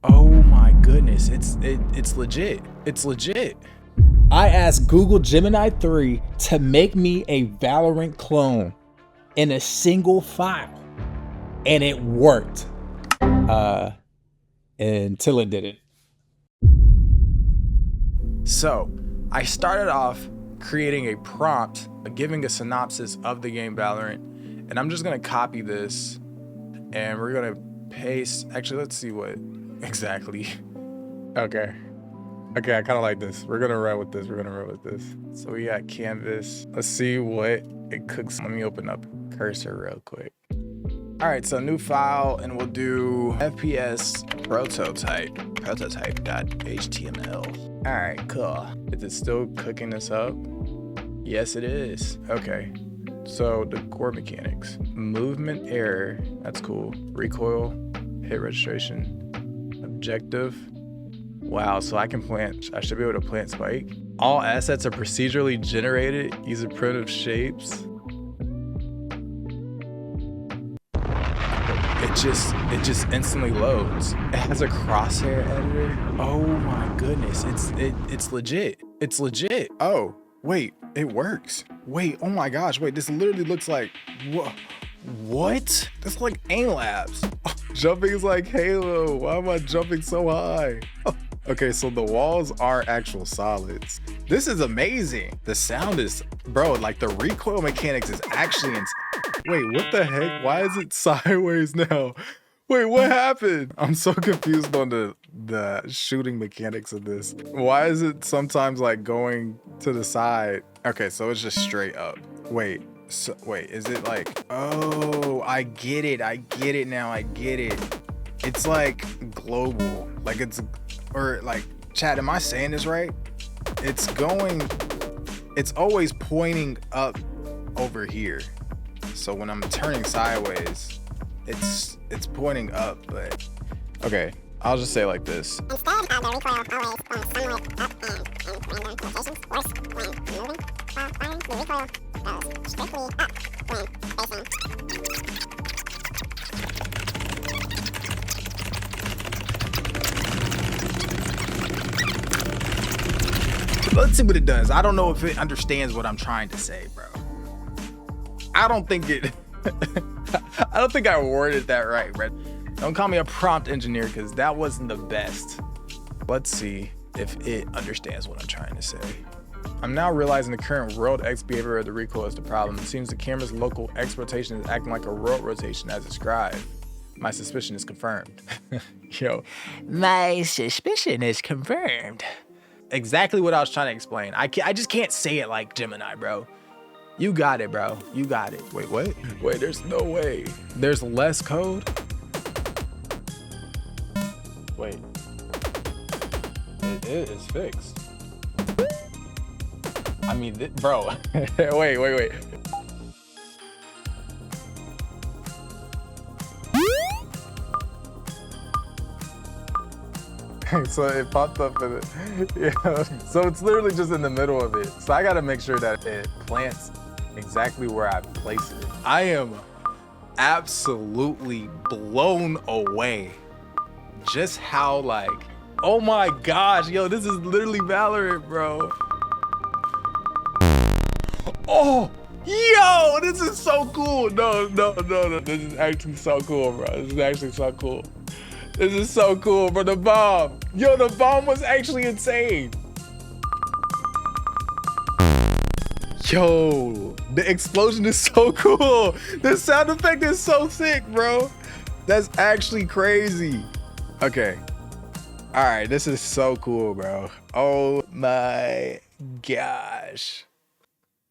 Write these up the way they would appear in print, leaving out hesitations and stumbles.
Oh my goodness, it's legit. It's legit. I asked Google Gemini 3 to make me a Valorant clone in a single file, and it worked. Until it didn't. So I started off creating a prompt, giving a synopsis of the game Valorant, and I'm just gonna copy this and we're gonna paste. Actually, let's see what exactly. Okay, I kind of like this. We're gonna run with this. So we got canvas. Let's see what it cooks. Let me open up cursor real quick. All right, so new file, and we'll do FPS prototype.html. All right, cool. Is it still cooking this up? Yes, it is. Okay, so the core mechanics. Movement error, that's cool. Recoil, hit registration, objective. Wow, so I should be able to plant spike. All assets are procedurally generated using primitive shapes. It just instantly loads. It has a crosshair editor. Oh my goodness, it's legit. It's legit. Oh, wait, it works. Wait, oh my gosh, wait, this literally looks like, what? That's like aim labs. Oh, jumping is like Halo. Why am I jumping so high? Okay, so the walls are actual solids. This is amazing. The sound is, bro, like the recoil mechanics is actually wait, what the heck? Why is it sideways now? Wait, what happened? I'm so confused on the shooting mechanics of this. Why is it sometimes like going to the side? Okay, so it's just straight up. Wait, is it like, oh, I get it now, I get it. It's like global, like or like, chat, am I saying this right? It's always pointing up over here. So when I'm turning sideways, it's pointing up, but okay, I'll just say it like this. Instead of the recoil always points somewhat up and in random locations, worse when moving, while firing, the recoil goes strictly up when facing. Let's see what it does. I don't know if it understands what I'm trying to say, bro. I don't think I worded that right, bro. Don't call me a prompt engineer because that wasn't the best. Let's see if it understands what I'm trying to say. I'm now realizing the current world X behavior of the recoil is the problem. It seems the camera's local X rotation is acting like a world rotation as described. My suspicion is confirmed. Yo, my suspicion is confirmed. Exactly what I was trying to explain. I just can't say it like Gemini, bro. You got it, bro. You got it. Wait, what? Wait, there's no way. There's less code? Wait. It is fixed. I mean, bro. Wait. So it popped up in it. Yeah. So it's literally just in the middle of it. So I gotta make sure that it plants exactly where I place it. I am absolutely blown away just how like, oh my gosh, yo, this is literally Valorant, bro. Oh, yo, this is so cool. No. This is actually so cool, bro. This is actually so cool. This is so cool, bro. The bomb. Yo, the bomb was actually insane. Yo, the explosion is so cool. The sound effect is so sick, bro. That's actually crazy. Okay. All right, this is so cool, bro. Oh my gosh.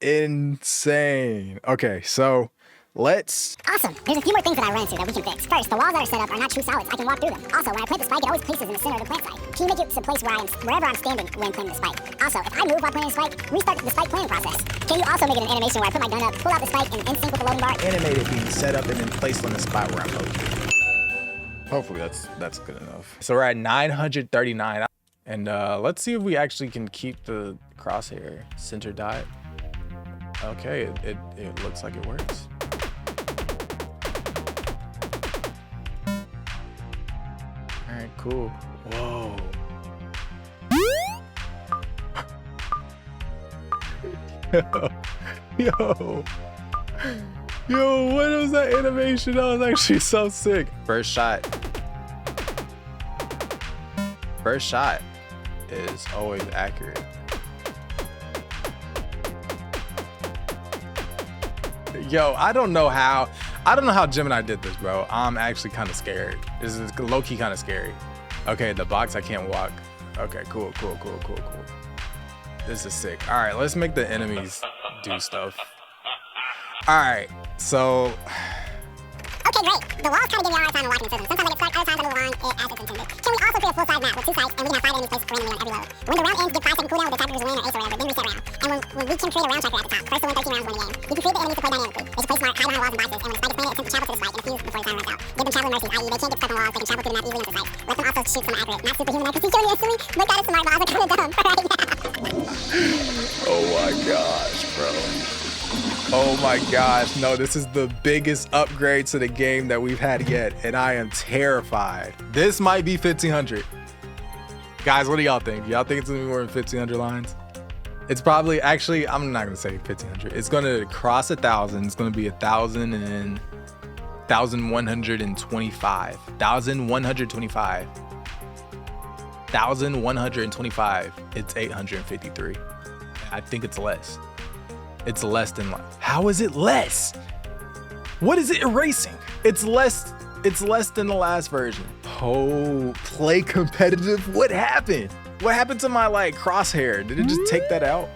Insane. Okay, so let's... Awesome. There's a few more things that I ran into that we can fix. First, the walls that are set up are not true solids. I can walk through them. Also, when I plant the spike, it always places in the center of the plant site. Can you make it to the place wherever I'm standing when planting the spike? Also, if I move while planting the spike, restart the spike planting process. Can you also make it an animation where I put my gun up, pull out the spike, and in sync with the loading bar? Animated being set up and then placed on the spot where I'm located. Hopefully that's good enough. So we're at 939. And let's see if we actually can keep the crosshair center dot. Okay, it looks like it works. All right, cool. Whoa. Yo. Yo, what was that animation? That was actually so sick. First shot. First shot is always accurate. Yo, I don't know how Gemini did this, bro. I'm actually kind of scared. This is low-key kind of scary. Okay, the box, I can't walk. Okay, cool. This is sick. All right, let's make the enemies do stuff. All right, so. Okay, great. The walls kind of give me a hard time walking the system. Sometimes I get stuck, other times I move along as it's intended. Can we also create a full-size map with 2 sites, and we can have 5 enemies placed randomly on every load? When the round ends, give 5-second cooldown with the attackers win or ace or whatever, then reset round. And when we can create a round tracker at the top. First to win 13 rounds win the game. You can create the enemies to play dynamically. They should play smart, hide behind walls and boxes, and when the spike is planted, attempt to travel to the spike and defuse before the timer runs out. Give them traveling mercies, i.e. they can't get stuck on walls, they can travel through the map easily into the site. Let them also shoot some accurate, not superhuman accuracy, killing you instantly. Look at it, smart balls are kind of dumb right now. Oh my gosh, bro. Oh my gosh, no, this is the biggest upgrade to the game that we've had yet, and I am terrified. This might be 1,500. Guys, what do y'all think? Y'all think it's gonna be more than 1,500 lines? It's probably, actually, I'm not gonna say 1,500. It's gonna cross 1,000. It's gonna be 1,000 and 1,125. 1,125. 1,125. It's 853. I think it's less. It's less than, how is it less? What is it erasing? It's less than the last version. Oh, play competitive. What happened? What happened to my like crosshair? Did it just take that out?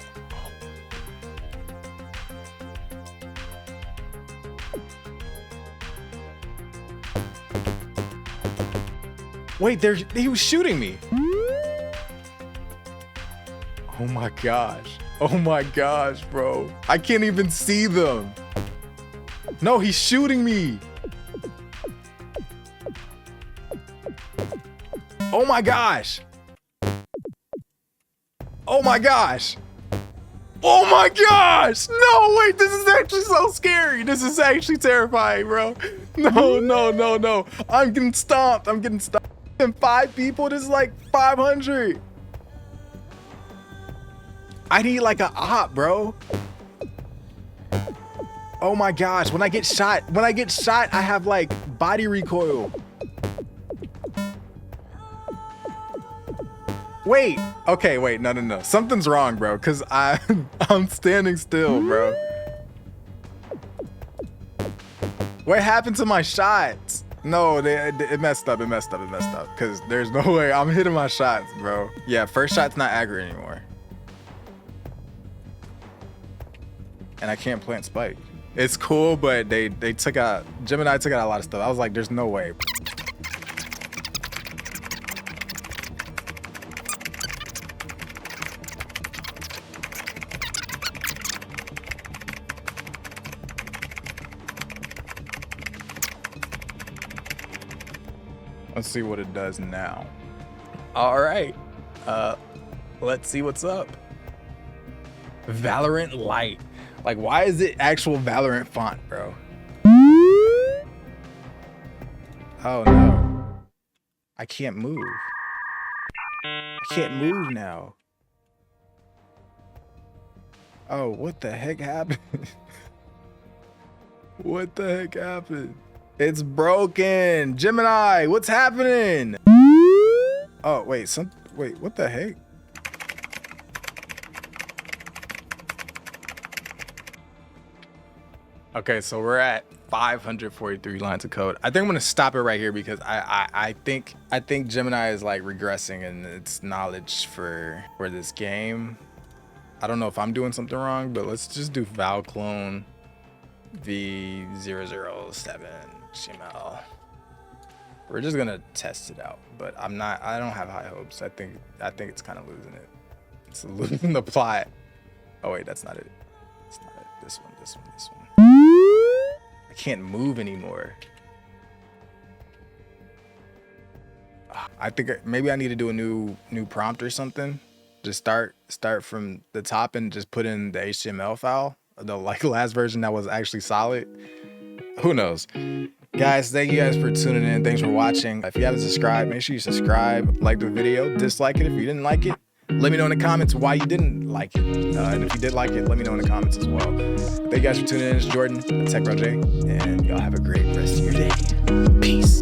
Wait, he was shooting me. Oh my gosh. Oh my gosh, bro. I can't even see them. No, he's shooting me. Oh my gosh. Oh my gosh. Oh my gosh. No, wait, this is actually so scary. This is actually terrifying, bro. No. I'm getting stomped. And 5 people, this is like 500. I need like an op, bro. Oh my gosh, when I get shot, I have like body recoil. Wait, okay, wait, no. Something's wrong, bro, because I'm standing still, bro. What happened to my shots? No, it messed up, because there's no way I'm hitting my shots, bro. Yeah, first shot's not accurate anymore. And I can't plant spike. It's cool, but they took out, Gemini took out a lot of stuff. I was like, there's no way. Let's see what it does now. All right, let's see what's up. Valorant Lite. Like, why is it actual Valorant font, bro? Oh no. I can't move. I can't move now. Oh, what the heck happened? What the heck happened? It's broken. Gemini, what's happening? Oh, wait, what the heck? Okay, so we're at 543 lines of code. I think I'm gonna stop it right here because I think Gemini is like regressing in its knowledge for this game. I don't know if I'm doing something wrong, but let's just do val clone v007 HTML. We're just gonna test it out, but I don't have high hopes. I think it's kind of losing it. It's losing the plot. Oh wait, that's not it. It's not it. This one. I can't move anymore. I think maybe I need to do a new prompt or something. Just start from the top and just put in the HTML file. The like last version that was actually solid. Who knows? Guys, thank you guys for tuning in. Thanks for watching. If you haven't subscribed, make sure you subscribe, like the video, dislike it if you didn't like it. Let me know in the comments why you didn't like it. And if you did like it, let me know in the comments as well. Thank you guys for tuning in. It's Jordan, Tech Bro J, and y'all have a great rest of your day. Peace.